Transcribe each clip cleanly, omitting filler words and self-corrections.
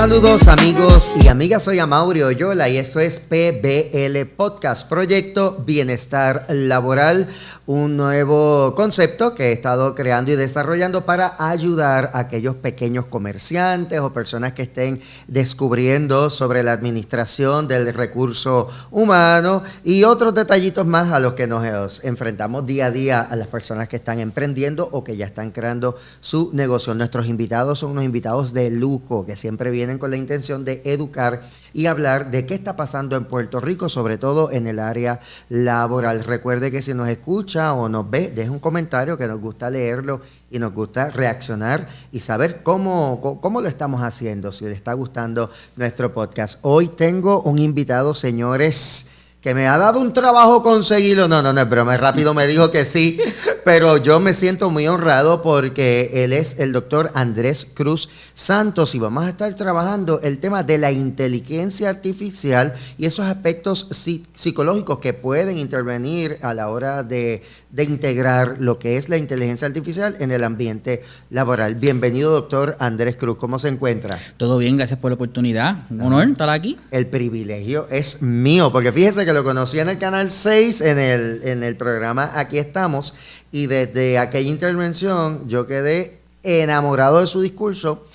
Saludos amigos y amigas, soy Amaury Oyola y esto es PBL Podcast, Proyecto Bienestar Laboral, un nuevo concepto que he estado creando y desarrollando para ayudar a aquellos pequeños comerciantes o personas que estén descubriendo sobre la administración del recurso humano y otros detallitos más a los que nos enfrentamos día a día a las personas que están emprendiendo o que ya están creando su negocio. Nuestros invitados son unos invitados de lujo que siempre vienen con la intención de educar y hablar de qué está pasando en Puerto Rico, sobre todo en el área laboral. Recuerde que si nos escucha o nos ve, deje un comentario, que nos gusta leerlo y nos gusta reaccionar y saber cómo lo estamos haciendo, si le está gustando nuestro podcast. Hoy tengo un invitado, señores, que me ha dado un trabajo conseguirlo. No es broma, rápido me dijo que sí, pero yo me siento muy honrado porque él es el doctor Andrés Cruz Santos y vamos a estar trabajando el tema de la inteligencia artificial y esos aspectos psicológicos que pueden intervenir a la hora de integrar lo que es la inteligencia artificial en el ambiente laboral. Bienvenido, doctor Andrés Cruz, ¿cómo se encuentra? Todo bien, gracias por la oportunidad. Un honor estar aquí. El privilegio es mío, porque fíjese que lo conocí en el Canal 6, en el programa Aquí Estamos, y desde aquella intervención yo quedé enamorado de su discurso,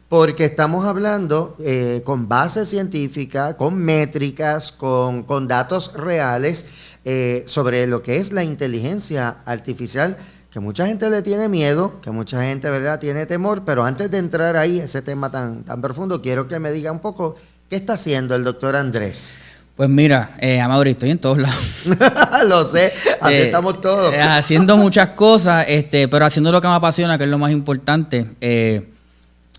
porque estamos hablando con base científica, con métricas, con datos reales sobre lo que es la inteligencia artificial, que mucha gente le tiene miedo, que mucha gente, ¿verdad?, tiene temor, pero antes de entrar ahí, ese tema tan profundo, quiero que me diga un poco qué está haciendo el doctor Andrés. Pues mira, Amaury, estoy en todos lados. Lo sé, así estamos todos. Haciendo muchas cosas, pero haciendo lo que me apasiona, que es lo más importante.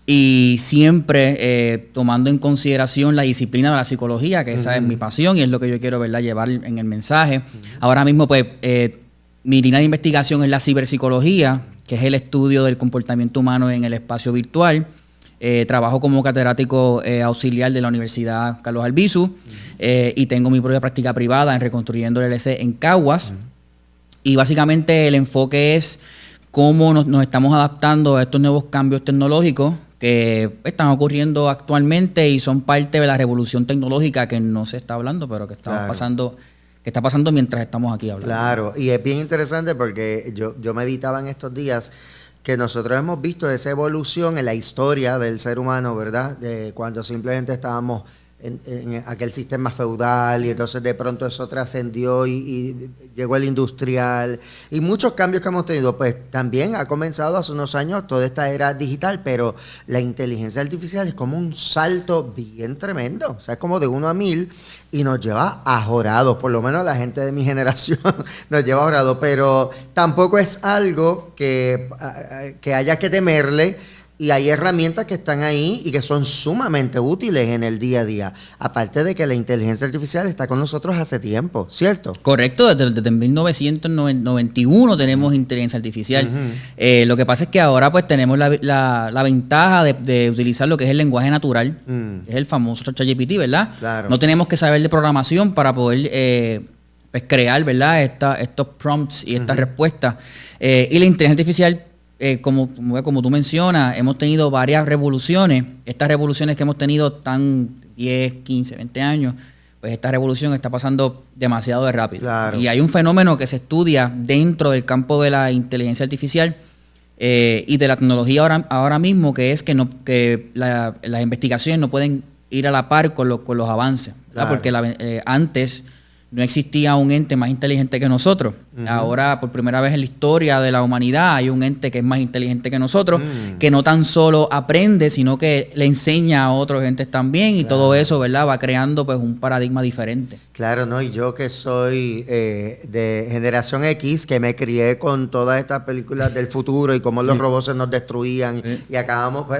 Y siempre tomando en consideración la disciplina de la psicología, que esa es mi pasión y es lo que yo quiero, ¿verdad?, llevar en el mensaje. Ahora mismo, pues, mi línea de investigación es la ciberpsicología, que es el estudio del comportamiento humano en el espacio virtual. Trabajo como catedrático auxiliar de la Universidad Carlos Albizu y tengo mi propia práctica privada en Reconstruyendo LLC en Caguas. Y básicamente el enfoque es cómo nos estamos adaptando a estos nuevos cambios tecnológicos que están ocurriendo actualmente y son parte de la revolución tecnológica que no se está hablando, pero que está pasando, que está pasando mientras estamos aquí hablando. Claro, y es bien interesante porque yo meditaba en estos días que nosotros hemos visto esa evolución en la historia del ser humano, ¿verdad? De cuando simplemente estábamos en aquel sistema feudal y entonces de pronto eso trascendió y llegó el industrial y muchos cambios que hemos tenido. Pues también ha comenzado hace unos años toda esta era digital, pero la inteligencia artificial es como un salto bien tremendo, o sea, es como de 1 a 1000 y nos lleva ajorados, por lo menos la gente de mi generación nos lleva ajorados, pero tampoco es algo que haya que temerle. Y hay herramientas que están ahí y que son sumamente útiles en el día a día. Aparte de que la inteligencia artificial está con nosotros hace tiempo, ¿cierto? Correcto, desde 1991 tenemos inteligencia artificial. Lo que pasa es que ahora pues tenemos la ventaja de utilizar lo que es el lenguaje natural, que es el famoso ChatGPT, ¿verdad? Claro. No tenemos que saber de programación para poder pues crear, ¿verdad?, estos prompts y estas respuestas. Y la inteligencia artificial, como tú mencionas, hemos tenido varias revoluciones. Estas revoluciones que hemos tenido tan 10, 15, 20 años, pues esta revolución está pasando demasiado de rápido. Claro. Y hay un fenómeno que se estudia dentro del campo de la inteligencia artificial y de la tecnología ahora mismo, que es que las investigaciones no pueden ir a la par con los avances, claro, porque antes no existía un ente más inteligente que nosotros. Ahora, por primera vez en la historia de la humanidad, hay un ente que es más inteligente que nosotros, que no tan solo aprende, sino que le enseña a otros entes también, y todo eso, ¿verdad?, va creando pues un paradigma diferente. Claro, ¿no? Y yo que soy de generación X, que me crié con todas estas películas del futuro y cómo los robots se nos destruían, y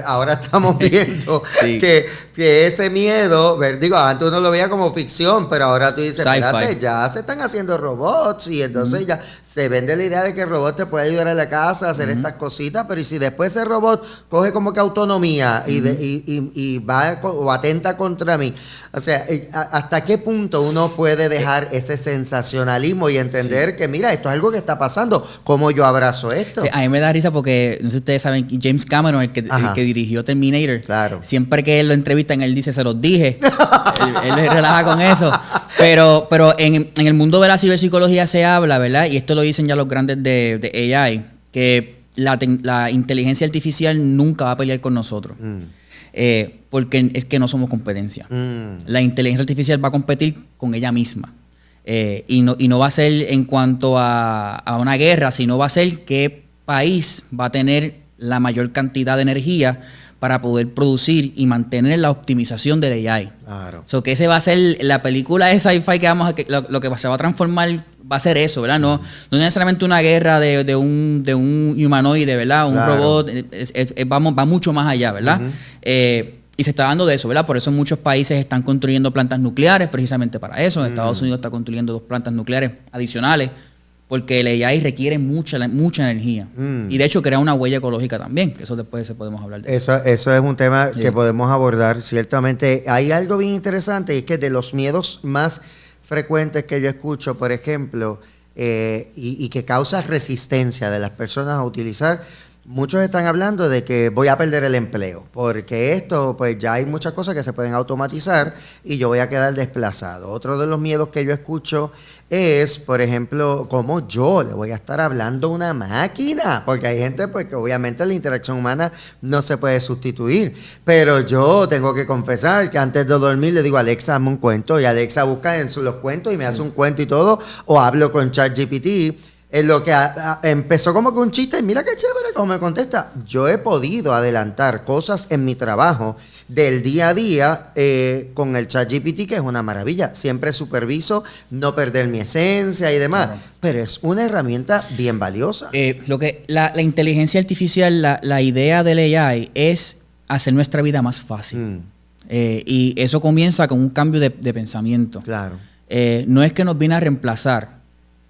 ahora estamos viendo que ese miedo, digo, antes uno lo veía como ficción, pero ahora tú dices, espérate, Obviamente ya se están haciendo robots y entonces ya se vende la idea de que el robot te puede ayudar a la casa a hacer estas cositas, pero ¿y si después ese robot coge como que autonomía y va o atenta contra mí? O sea, ¿hasta qué punto uno puede dejar ese sensacionalismo y entender que mira, esto es algo que está pasando? ¿Cómo yo abrazo esto? Sí, a mí me da risa porque, no sé si ustedes saben, James Cameron, el que dirigió Terminator, claro, siempre que él lo entrevistan, él dice, se los dije. él relaja con eso. Pero en el mundo de la ciberpsicología se habla, ¿verdad? Y esto lo dicen ya los grandes de AI, que la inteligencia artificial nunca va a pelear con nosotros. Porque es que no somos competencia. La inteligencia artificial va a competir con ella misma. Y no va a ser en cuanto a una guerra, sino va a ser qué país va a tener la mayor cantidad de energía para poder producir y mantener la optimización del AI. Claro. So, que ese va a ser la película de sci-fi que lo que se va a transformar, va a ser eso, ¿verdad? No necesariamente una guerra de un humanoide, ¿verdad? Un robot, va mucho más allá, ¿verdad? Y se está dando de eso, ¿verdad? Por eso muchos países están construyendo plantas nucleares precisamente para eso. Estados Unidos está construyendo 2 plantas nucleares adicionales porque el AI requiere mucha energía. Y de hecho crea una huella ecológica también, que eso después podemos hablar de eso. Eso es un tema que podemos abordar. Ciertamente hay algo bien interesante y es que de los miedos más frecuentes que yo escucho, por ejemplo, y que causa resistencia de las personas a utilizar, muchos están hablando de que voy a perder el empleo, porque esto, pues ya hay muchas cosas que se pueden automatizar y yo voy a quedar desplazado. Otro de los miedos que yo escucho es, por ejemplo, cómo yo le voy a estar hablando a una máquina, porque hay gente pues que obviamente la interacción humana no se puede sustituir, pero yo tengo que confesar que antes de dormir le digo, Alexa, hazme un cuento, y Alexa busca en los cuentos y me hace un cuento y todo, o hablo con ChatGPT. En lo que empezó como que un chiste, y mira qué chévere cómo me contesta. Yo he podido adelantar cosas en mi trabajo del día a día con el ChatGPT, que es una maravilla. Siempre superviso, no perder mi esencia y demás. Claro. Pero es una herramienta bien valiosa. La inteligencia artificial, la idea del AI es hacer nuestra vida más fácil. Y eso comienza con un cambio de pensamiento. Claro. No es que nos viene a reemplazar,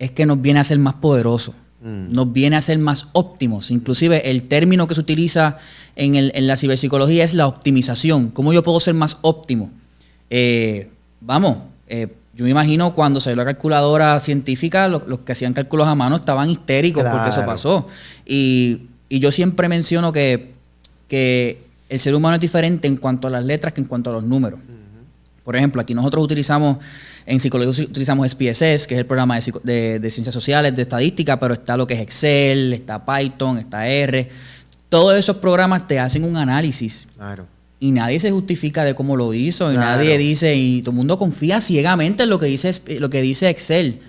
es que nos viene a ser más poderosos, nos viene a ser más óptimos. Inclusive el término que se utiliza en la ciberpsicología es la optimización. ¿Cómo yo puedo ser más óptimo? Yo me imagino cuando salió la calculadora científica, los que hacían cálculos a mano estaban histéricos porque eso pasó. Y yo siempre menciono que el ser humano es diferente en cuanto a las letras que en cuanto a los números. Por ejemplo, aquí nosotros en psicología utilizamos SPSS, que es el programa de ciencias sociales, de estadística, pero está lo que es Excel, está Python, está R. Todos esos programas te hacen un análisis. Claro. Y nadie se justifica de cómo lo hizo, y nadie dice, y todo el mundo confía ciegamente en lo que dice Excel.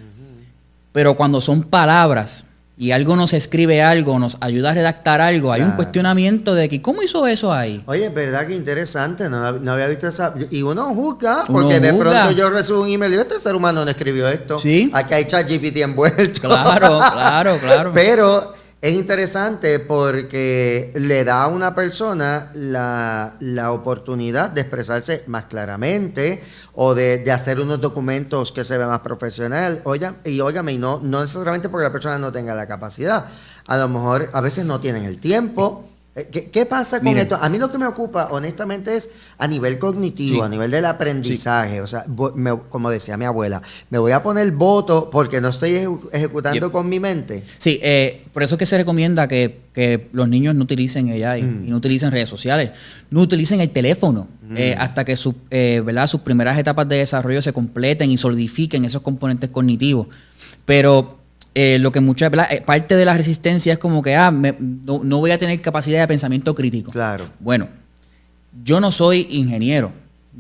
Pero cuando son palabras y algo nos escribe algo, nos ayuda a redactar algo, hay un cuestionamiento de que ¿cómo hizo eso ahí? Oye, es verdad que interesante, no había visto esa. Y uno juzga, porque de pronto yo recibo un email y este ser humano no escribió esto. ¿Sí? Aquí hay ChatGPT envuelto. Claro. Pero es interesante porque le da a una persona la oportunidad de expresarse más claramente o de hacer unos documentos que se vean más profesional. Óigame, y no necesariamente porque la persona no tenga la capacidad. A lo mejor a veces no tienen el tiempo. ¿Qué pasa con esto? A mí lo que me ocupa, honestamente, es a nivel cognitivo, a nivel del aprendizaje. O sea, como decía mi abuela, me voy a poner voto porque no estoy ejecutando con mi mente. Sí, por eso es que se recomienda que los niños no utilicen AI y no utilicen redes sociales, no utilicen el teléfono hasta que sus primeras etapas de desarrollo se completen y solidifiquen esos componentes cognitivos. Pero lo que parte de la resistencia es como que no voy a tener capacidad de pensamiento crítico. Claro. Bueno, yo no soy ingeniero,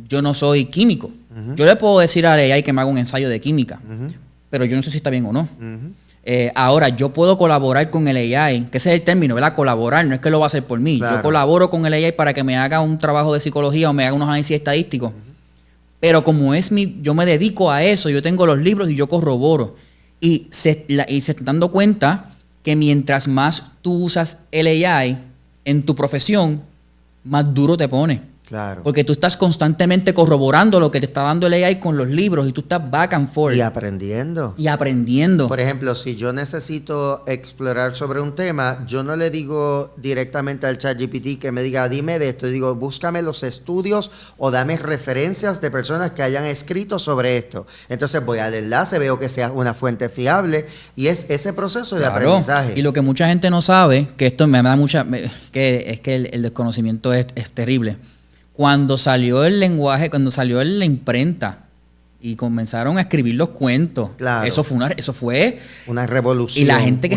yo no soy químico. Yo le puedo decir a AI que me haga un ensayo de química, pero yo no sé si está bien o no. Ahora, yo puedo colaborar con el AI, que ese es el término, ¿verdad? Colaborar, no es que lo va a hacer por mí. Claro. Yo colaboro con el AI para que me haga un trabajo de psicología o me haga unos análisis estadísticos. Pero como yo me dedico a eso, yo tengo los libros y yo corroboro. Y se están dando cuenta que mientras más tú usas el AI en tu profesión, más duro te pone. Claro. Porque tú estás constantemente corroborando lo que te está dando el AI con los libros y tú estás back and forth. Y aprendiendo. Y aprendiendo. Por ejemplo, si yo necesito explorar sobre un tema, yo no le digo directamente al ChatGPT que me diga, dime de esto. Yo digo, búscame los estudios o dame referencias de personas que hayan escrito sobre esto. Entonces voy al enlace, veo que sea una fuente fiable y es ese proceso de aprendizaje. Y lo que mucha gente no sabe, que esto me da que es que el desconocimiento es terrible. Cuando salió el lenguaje, cuando salió la imprenta y comenzaron a escribir los cuentos, claro. Eso fue una revolución. Y la gente que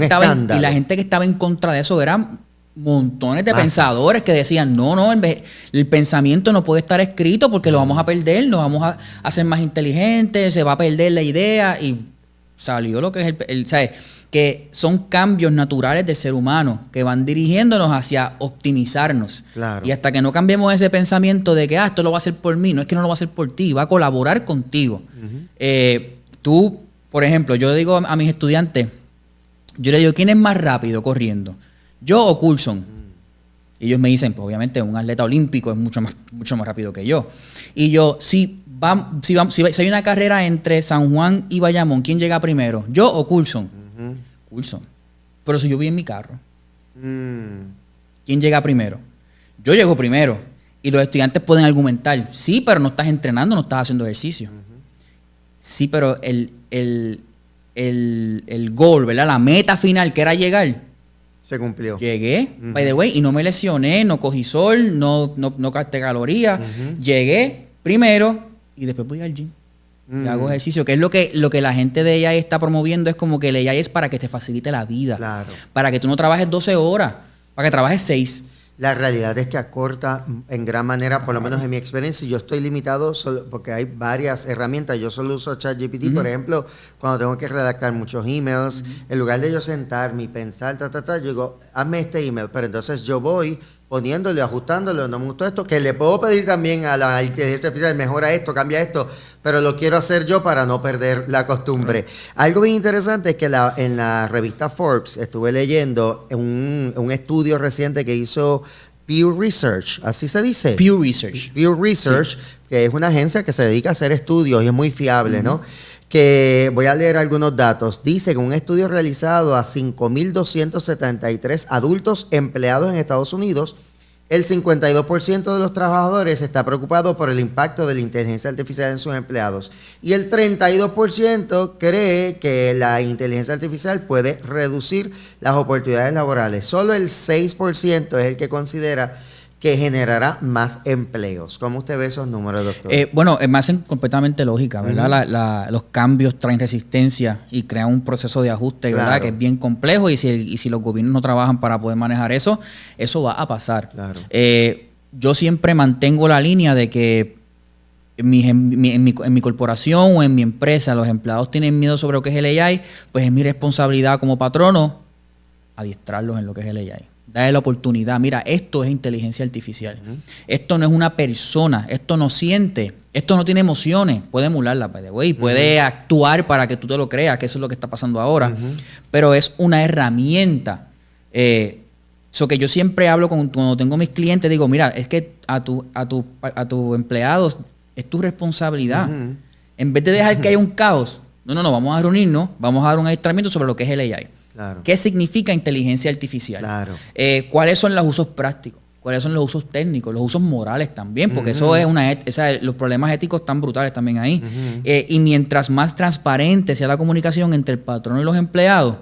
estaba en contra de eso eran montones de pensadores que decían, no, el pensamiento no puede estar escrito porque lo vamos a perder, lo vamos a hacer más inteligente, se va a perder la idea y salió lo que es ¿sabes? Que son cambios naturales del ser humano que van dirigiéndonos hacia optimizarnos. Claro. Y hasta que no cambiemos ese pensamiento de que esto lo va a hacer por mí, no es que no lo va a hacer por ti, va a colaborar contigo. Tú, por ejemplo, yo digo a mis estudiantes, yo le digo, ¿quién es más rápido corriendo? ¿Yo o Coulson? Y ellos me dicen, pues obviamente un atleta olímpico es mucho más rápido que yo. Y yo, si hay una carrera entre San Juan y Bayamón, ¿quién llega primero? ¿Yo o Coulson? Coulson. Pero si yo voy en mi carro, ¿quién llega primero? Yo llego primero. Y los estudiantes pueden argumentar, sí, pero no estás entrenando, no estás haciendo ejercicio. Sí, pero el goal, ¿verdad? La meta final que era llegar, se cumplió. Llegué, by the way, y no me lesioné, no cogí sol, no gasté calorías. Llegué primero y después voy al gym. Y hago ejercicio, que es lo que la gente de AI está promoviendo, es como que el AI es para que te facilite la vida. Claro. Para que tú no trabajes 12 horas, para que trabajes 6. La realidad es que acorta en gran manera, por lo menos en mi experiencia, yo estoy limitado porque hay varias herramientas. Yo solo uso ChatGPT, por ejemplo, cuando tengo que redactar muchos emails, en lugar de yo sentarme y pensar, yo digo, hazme este email, pero entonces yo voy poniéndole, ajustándolo, no me gustó esto, que le puedo pedir también a la inteligencia artificial, mejora esto, cambia esto, pero lo quiero hacer yo para no perder la costumbre. Algo bien interesante es que en la revista Forbes estuve leyendo un estudio reciente que hizo Pew Research, ¿así se dice? Pew Research. Pew Research, sí. Que es una agencia que se dedica a hacer estudios y es muy fiable, ¿no? Que voy a leer algunos datos. Dice que un estudio realizado a 5.273 adultos empleados en Estados Unidos, el 52% de los trabajadores está preocupado por el impacto de la inteligencia artificial en sus empleados y el 32% cree que la inteligencia artificial puede reducir las oportunidades laborales. Solo el 6% es el que considera que generará más empleos. ¿Cómo usted ve esos números, doctor? Bueno, me hacen completamente lógica, ¿verdad? Los cambios traen resistencia y crean un proceso de ajuste, ¿verdad? Claro. Que es bien complejo y si los gobiernos no trabajan para poder manejar eso va a pasar. Claro. Yo siempre mantengo la línea de que en mi corporación o en mi empresa los empleados tienen miedo sobre lo que es el AI, pues es mi responsabilidad como patrono adiestrarlos en lo que es el AI. Dale la oportunidad. Mira, esto es inteligencia artificial. Esto no es una persona. Esto no siente. Esto no tiene emociones. Puede emularla, güey. Puede actuar para que tú te lo creas, que eso es lo que está pasando ahora. Pero es una herramienta. So que yo siempre hablo cuando tengo mis clientes, digo, mira, es que a tus empleados es tu responsabilidad. En vez de dejar que haya un caos, no, vamos a reunirnos, vamos a dar un adiestramiento sobre lo que es el AI. Claro. ¿Qué significa inteligencia artificial? Claro. ¿Cuáles son los usos prácticos? ¿Cuáles son los usos técnicos? Los usos morales también, porque eso es los problemas éticos están brutales también ahí. Y mientras más transparente sea la comunicación entre el patrón y los empleados,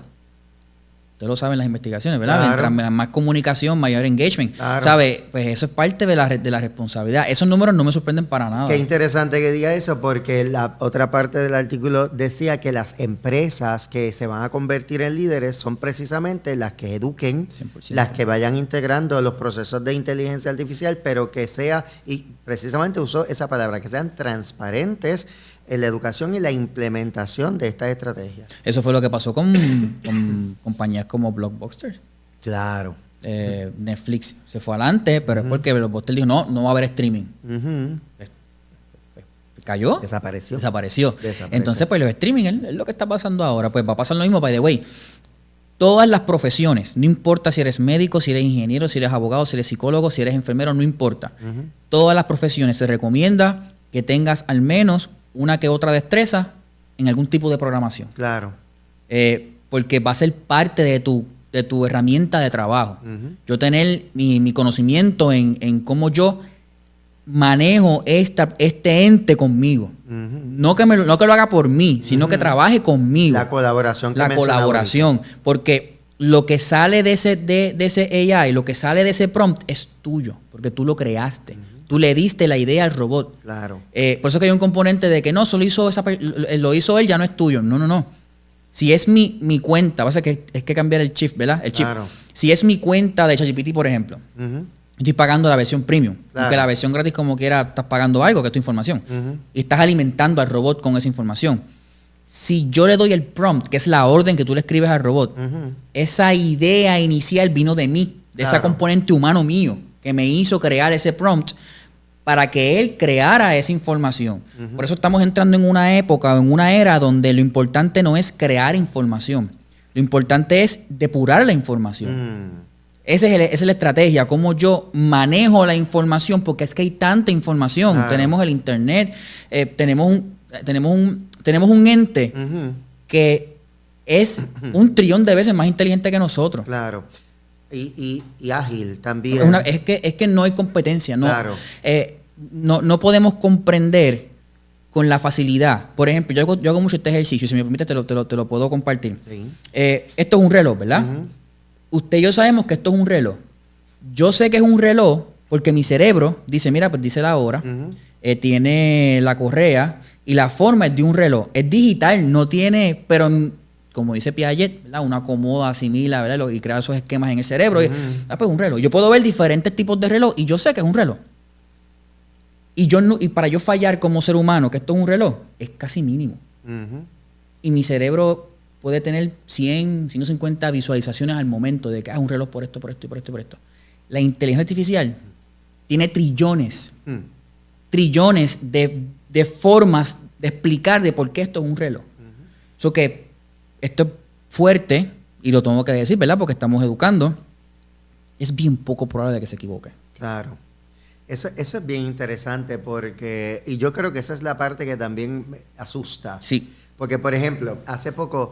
ustedes lo saben las investigaciones, ¿verdad? Claro. Mientras más comunicación, mayor engagement. Claro. ¿Sabe? Pues eso es parte de la responsabilidad. Esos números no me sorprenden para nada. Qué interesante que diga eso, porque la otra parte del artículo decía que las empresas que se van a convertir en líderes son precisamente las que eduquen, 100%. Las que vayan integrando los procesos de inteligencia artificial, pero que sea, y precisamente usó esa palabra, que sean transparentes en la educación y la implementación de estas estrategias. Eso fue lo que pasó con compañías como Blockbuster. Claro. Netflix se fue adelante, pero es porque Blockbuster dijo, no va a haber streaming. Cayó. Desapareció. Entonces, pues los streaming es lo que está pasando ahora. Pues va a pasar lo mismo, by the way. todas las profesiones, no importa si eres médico, si eres ingeniero, si eres abogado, si eres psicólogo, si eres enfermero, no importa. Todas las profesiones se recomienda que tengas al menos una que otra destreza en algún tipo de programación. Claro. Porque va a ser parte de tu herramienta de trabajo. Yo tener mi conocimiento en cómo yo manejo este ente conmigo. No que lo haga por mí, sino que trabaje conmigo. La colaboración. La colaboración. Porque lo que sale de ese AI, lo que sale de ese prompt es tuyo, porque tú lo creaste. Tú le diste la idea al robot. Claro. Por eso que hay un componente de que no, solo lo hizo él, ya no es tuyo. No. Si es mi cuenta, va a ser que es que cambiar el chip, ¿verdad? El chip. Claro. Si es mi cuenta de ChatGPT, por ejemplo, estoy pagando la versión premium. Claro. Porque la versión gratis, como quiera, estás pagando algo, que es tu información. Y estás alimentando al robot con esa información. Si yo le doy el prompt, que es la orden que tú le escribes al robot, esa idea inicial vino de mí, de esa componente humano mío, que me hizo crear ese prompt para que él creara esa información. Por eso estamos entrando en una época, en una era donde lo importante no es crear información. Lo importante es depurar la información. Esa es la estrategia, cómo yo manejo la información, porque es que hay tanta información. Claro. Tenemos el internet, tenemos un ente que es 1 trillón de veces más inteligente que nosotros. Claro. Y ágil también. Es que no hay competencia. No, claro. No podemos comprender con la facilidad. Por ejemplo, yo hago mucho este ejercicio. Si me permite, te lo puedo compartir. Sí. Esto es un reloj, ¿verdad? Usted y yo sabemos que esto es un reloj. Yo sé que es un reloj porque mi cerebro dice, mira, pues dice la hora, tiene la correa y la forma es de un reloj. Es digital, no tiene, pero como dice Piaget, ¿verdad? Una acomoda, asimila, ¿verdad? Y crea esos esquemas en el cerebro. Pues un reloj. Yo puedo ver diferentes tipos de reloj y yo sé que es un reloj. Y para yo fallar como ser humano que esto es un reloj, es casi mínimo. Y mi cerebro puede tener 100, 150 visualizaciones al momento de que es un reloj por esto, por esto y por esto y por esto. La inteligencia artificial tiene trillones de formas de explicar de por qué esto es un reloj. Eso que esto es fuerte, y lo tengo que decir, ¿verdad? Porque estamos educando. Es bien poco probable de que se equivoque. Claro. Eso es bien interesante porque... Y yo creo que esa es la parte que también me asusta. Sí. Porque, por ejemplo, hace poco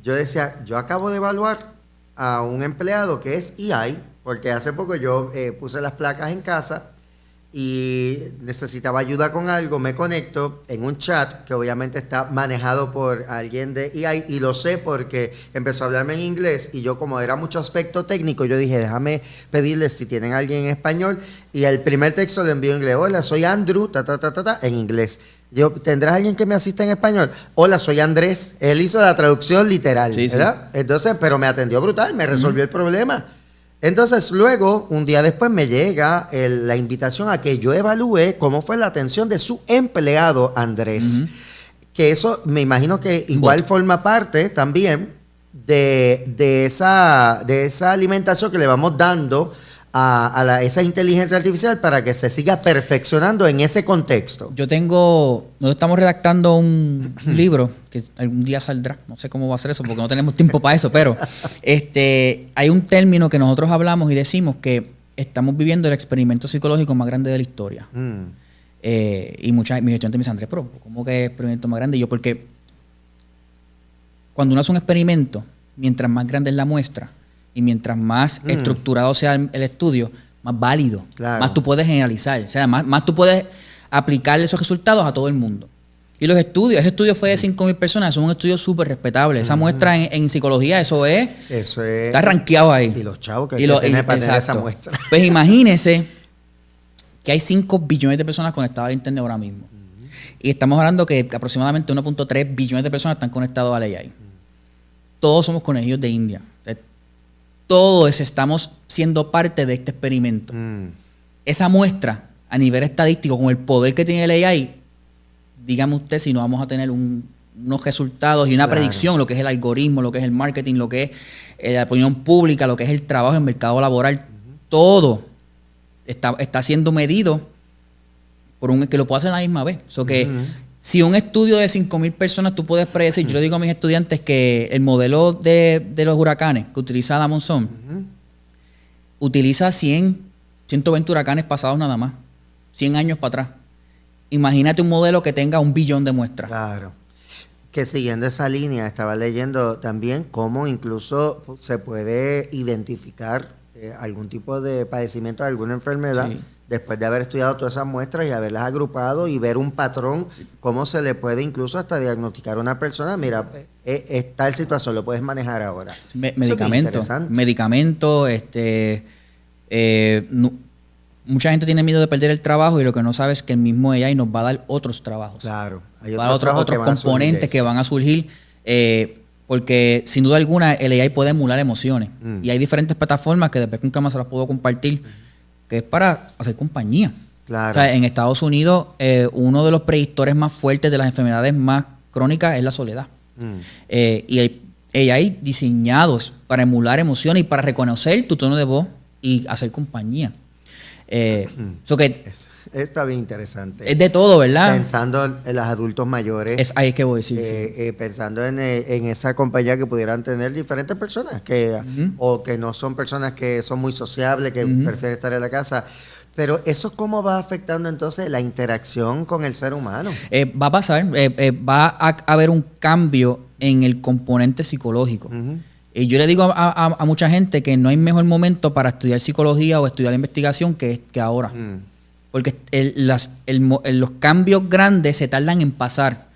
yo decía, yo acabo de evaluar a un empleado que es EI, porque hace poco yo puse las placas en casa y necesitaba ayuda con algo, me conecto en un chat que obviamente está manejado por alguien de EI y lo sé porque empezó a hablarme en inglés y yo, como era mucho aspecto técnico, yo dije, déjame pedirles si tienen alguien en español, y el primer texto le envío en inglés: hola, soy Andrew, en inglés. Yo, ¿tendrás alguien que me asista en español? Hola, soy Andrés. Él hizo la traducción literal, sí, ¿verdad? Sí. Entonces, pero me atendió brutal, me resolvió el problema. Entonces, luego, un día después, me llega la invitación a que yo evalúe cómo fue la atención de su empleado, Andrés. Que eso, me imagino que igual forma parte también de esa alimentación que le vamos dando a esa inteligencia artificial para que se siga perfeccionando en ese contexto. Nosotros estamos redactando un libro que algún día saldrá, no sé cómo va a ser eso porque no tenemos tiempo para eso, pero hay un término que nosotros hablamos y decimos que estamos viviendo el experimento psicológico más grande de la historia. Y mis estudiantes me dicen, Andrés, pero ¿cómo que experimento más grande? Y yo, porque cuando uno hace un experimento, mientras más grande es la muestra, y mientras más estructurado sea el estudio, más válido, más tú puedes generalizar, o sea, más tú puedes aplicar esos resultados a todo el mundo. Y ese estudio fue de 5,000 personas, es un estudio súper respetable. Esa muestra en psicología, eso es, está rankeado ahí. Y los chavos que tienen para tener esa muestra. Pues imagínense que hay 5 billones de personas conectadas al internet ahora mismo. Y estamos hablando que aproximadamente 1.3 billones de personas están conectados al AI. Todos somos conejillos de India. Todos estamos siendo parte de este experimento. Esa muestra, a nivel estadístico, con el poder que tiene el AI, dígame usted si no vamos a tener unos resultados y una predicción, lo que es el algoritmo, lo que es el marketing, lo que es la opinión pública, lo que es el trabajo en el mercado laboral. Todo está siendo medido por un que lo puede hacer a la misma vez. So que Si un estudio de 5,000 personas tú puedes predecir, yo le digo a mis estudiantes que el modelo de los huracanes que utiliza la Monzón utiliza 120 huracanes pasados nada más, 100 años para atrás. Imagínate un modelo que tenga 1 billón de muestras. Claro. Que siguiendo esa línea, estaba leyendo también cómo incluso se puede identificar algún tipo de padecimiento, alguna enfermedad, después de haber estudiado todas esas muestras y haberlas agrupado y ver un patrón, cómo se le puede incluso hasta diagnosticar a una persona, mira, tal situación, lo puedes manejar ahora. Medicamentos, mucha gente tiene miedo de perder el trabajo y lo que no sabe es que el mismo AI nos va a dar otros trabajos. Claro. Hay otros componentes que van a surgir, porque sin duda alguna el AI puede emular emociones. Y hay diferentes plataformas que después con cámara se las puedo compartir, que es para hacer compañía. Claro. O sea, en Estados Unidos, uno de los predictores más fuertes de las enfermedades más crónicas es la soledad. Y hay AI diseñados para emular emociones y para reconocer tu tono de voz y hacer compañía. Está bien interesante. Es de todo, ¿verdad? Pensando en los adultos mayores. Es ahí que voy a decir. Pensando en esa compañía que pudieran tener diferentes personas o que no son personas que son muy sociables, que prefieren estar en la casa. Pero eso, ¿cómo va afectando entonces la interacción con el ser humano? Va a pasar, va a haber un cambio en el componente psicológico. Y yo le digo a mucha gente que no hay mejor momento para estudiar psicología o estudiar investigación que ahora. Porque los cambios grandes se tardan en pasar.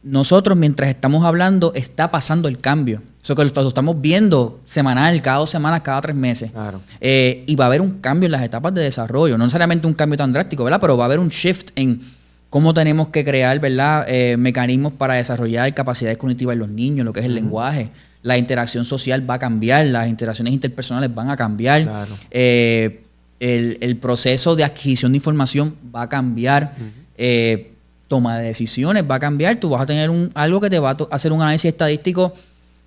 Nosotros, mientras estamos hablando, está pasando el cambio. Eso que lo estamos viendo semanal, cada 2 semanas, cada 3 meses. Claro. Y va a haber un cambio en las etapas de desarrollo. No necesariamente un cambio tan drástico, ¿verdad? Pero va a haber un shift en cómo tenemos que crear, ¿verdad? Mecanismos para desarrollar capacidades cognitivas en los niños, lo que es el lenguaje. La interacción social va a cambiar, las interacciones interpersonales van a cambiar. Claro. El proceso de adquisición de información va a cambiar. Toma de decisiones va a cambiar. Tú vas a tener algo que te va a hacer un análisis estadístico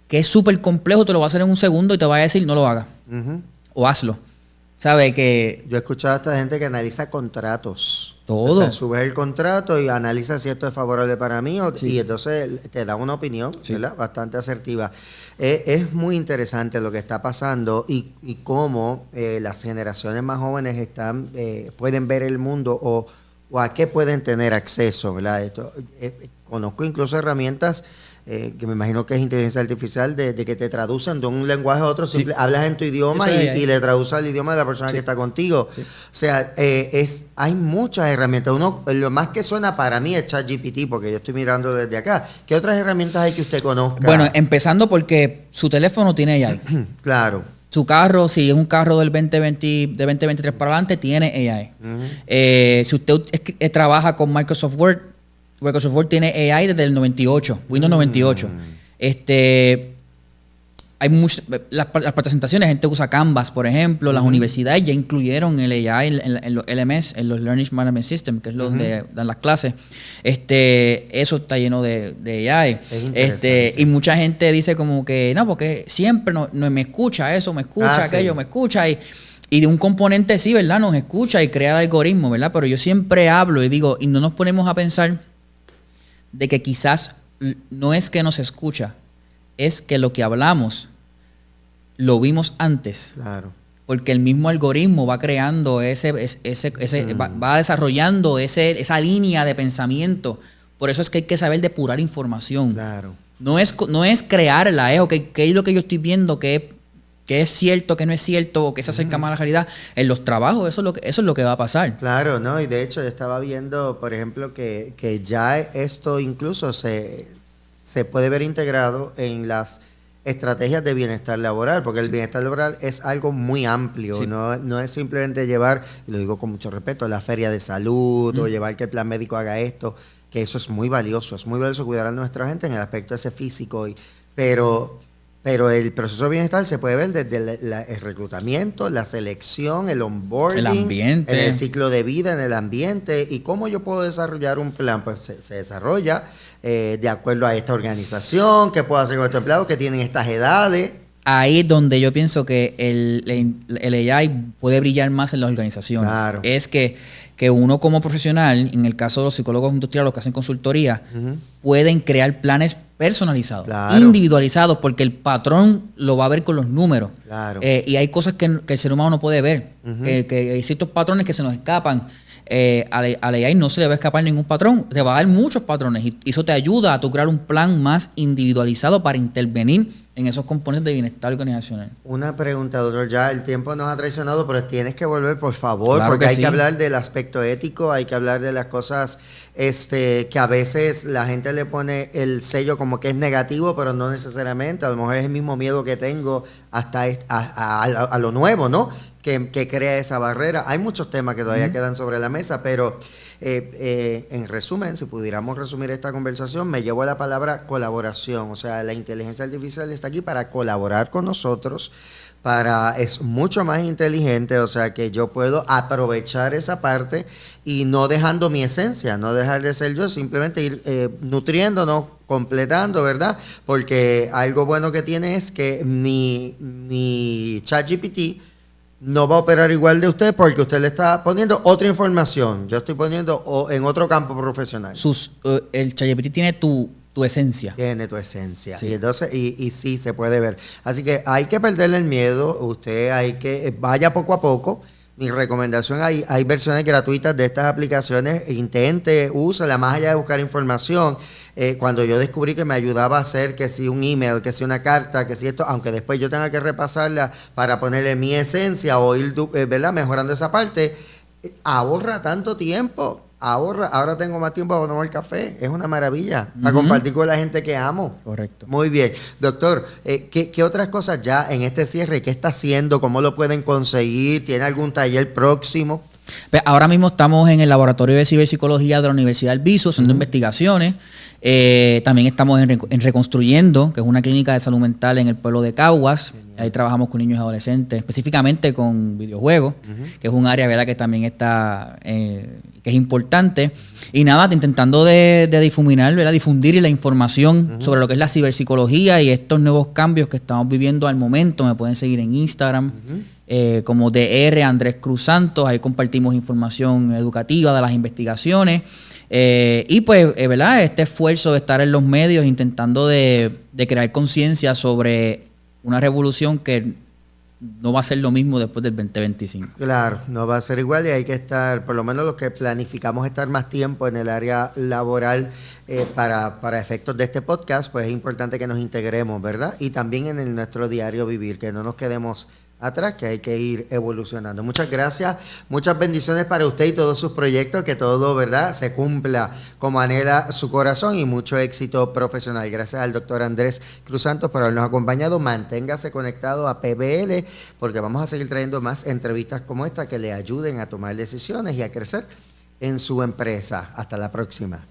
que es súper complejo, te lo va a hacer en 1 segundo y te va a decir no lo hagas. O hazlo. ¿Sabe que yo he escuchado a esta gente que analiza contratos? Todo. O sea, subes el contrato y analiza si esto es favorable para mí y entonces te da una opinión, ¿verdad? Bastante asertiva. Es muy interesante lo que está pasando y cómo las generaciones más jóvenes pueden ver el mundo o a qué pueden tener acceso, ¿verdad? Conozco incluso herramientas que me imagino que es inteligencia artificial, de que te traducen de un lenguaje a otro, hablas en tu idioma y le traduce al idioma de la persona que está contigo. O sea, hay muchas herramientas. Lo más que suena para mí es ChatGPT, porque yo estoy mirando desde acá. ¿Qué otras herramientas hay que usted conozca? Bueno, empezando porque su teléfono tiene AI. Claro. Su carro, si es un carro del 2023 para adelante, tiene AI. Si usted trabaja con Microsoft Word tiene AI desde el 98, Windows 98. Hay las presentaciones, gente usa Canvas, por ejemplo. Las universidades ya incluyeron el AI en los LMS, en los Learning Management System, que es donde dan las clases. Eso está lleno de AI. Y mucha gente dice como que no, porque siempre no me escucha eso, me escucha aquello, me escucha. Y de un componente sí, ¿verdad? Nos escucha y crea el algoritmo, ¿verdad? Pero yo siempre hablo y digo, y no nos ponemos a pensar de que quizás no es que nos escucha, es que lo que hablamos lo vimos antes. Claro. Porque el mismo algoritmo va creando va desarrollando esa línea de pensamiento. Por eso es que hay que saber depurar información. Claro. No es crearla, ¿qué es lo que yo estoy viendo? ¿Qué es cierto, qué no es cierto, o qué se acerca más a la realidad? En los trabajos, eso es lo que va a pasar. Claro, ¿no? Y de hecho yo estaba viendo, por ejemplo, que ya esto incluso se puede ver integrado en las estrategias de bienestar laboral, porque el bienestar laboral es algo muy amplio, no es simplemente llevar, y lo digo con mucho respeto, la feria de salud o llevar que el plan médico haga esto, que eso es muy valioso cuidar a nuestra gente en el aspecto ese físico, pero el proceso de bienestar se puede ver desde el reclutamiento, la selección, el onboarding, el ambiente, en el ciclo de vida, en el ambiente. ¿Y cómo yo puedo desarrollar un plan? Pues se desarrolla de acuerdo a esta organización, qué puedo hacer con estos empleados que tienen estas edades. Ahí es donde yo pienso que el AI puede brillar más en las organizaciones. Claro. Es que que uno como profesional, en el caso de los psicólogos industriales, los que hacen consultoría, pueden crear planes personalizados, individualizados, porque el patrón lo va a ver con los números. Y hay cosas que el ser humano no puede ver, que hay ciertos patrones que se nos escapan. Al AI no se le va a escapar ningún patrón, te va a dar muchos patrones y eso te ayuda a tu crear un plan más individualizado para intervenir en esos componentes de bienestar organizacional. Una pregunta, doctor, ya el tiempo nos ha traicionado, pero tienes que volver, por favor, claro, porque que hay sí. que hablar del aspecto ético, hay que hablar de las cosas que a veces la gente le pone el sello como que es negativo, pero no necesariamente. A lo mejor es el mismo miedo que tengo hasta a lo nuevo, ¿no? Que crea esa barrera. Hay muchos temas que todavía quedan sobre la mesa, pero en resumen, si pudiéramos resumir esta conversación, me llevo a la palabra colaboración. O sea, la inteligencia artificial está aquí para colaborar con nosotros, es mucho más inteligente, o sea que yo puedo aprovechar esa parte y no dejando mi esencia, no dejar de ser yo, simplemente ir nutriéndonos, completando, ¿verdad? Porque algo bueno que tiene es que mi ChatGPT no va a operar igual de usted porque usted le está poniendo otra información. Yo estoy poniendo en otro campo profesional. El ChatGPT tiene tu esencia. Tiene tu esencia. Sí. Y entonces, y sí, se puede ver. Así que hay que perderle el miedo. Usted vaya poco a poco. Mi recomendación, hay versiones gratuitas de estas aplicaciones. Intente, úsala más allá de buscar información. Cuando yo descubrí que me ayudaba a hacer que si un email, que si una carta, que si esto, aunque después yo tenga que repasarla para ponerle mi esencia o ir, ¿verdad?, mejorando esa parte, ahorra tanto tiempo. Ahora tengo más tiempo para tomar café. Es una maravilla. Para compartir con la gente que amo. Correcto. Muy bien. Doctor, ¿qué otras cosas ya en este cierre? ¿Qué está haciendo? ¿Cómo lo pueden conseguir? ¿Tiene algún taller próximo? Pues ahora mismo estamos en el Laboratorio de Ciberpsicología de la Universidad del Viso haciendo investigaciones. También estamos en Reconstruyendo, que es una clínica de salud mental en el pueblo de Caguas. Ahí trabajamos con niños y adolescentes, específicamente con videojuegos, que es un área, ¿verdad?, que también está, que es importante. Y nada, intentando de difuminar, ¿verdad?, difundir la información sobre lo que es la ciberpsicología y estos nuevos cambios que estamos viviendo al momento. Me pueden seguir en Instagram. Como DR Andrés Cruz Santos, ahí compartimos información educativa de las investigaciones y pues, ¿verdad?, este esfuerzo de estar en los medios intentando de crear conciencia sobre una revolución que no va a ser lo mismo después del 2025. Claro, no va a ser igual y hay que estar, por lo menos los que planificamos estar más tiempo en el área laboral para efectos de este podcast, pues es importante que nos integremos, ¿verdad? Y también en nuestro diario vivir, que no nos quedemos atrás, que hay que ir evolucionando. Muchas gracias, muchas bendiciones para usted y todos sus proyectos, que todo, ¿verdad?, se cumpla como anhela su corazón y mucho éxito profesional. Gracias al doctor Andrés Cruz Santos por habernos acompañado. Manténgase conectado a PBL porque vamos a seguir trayendo más entrevistas como esta que le ayuden a tomar decisiones y a crecer en su empresa. Hasta la próxima.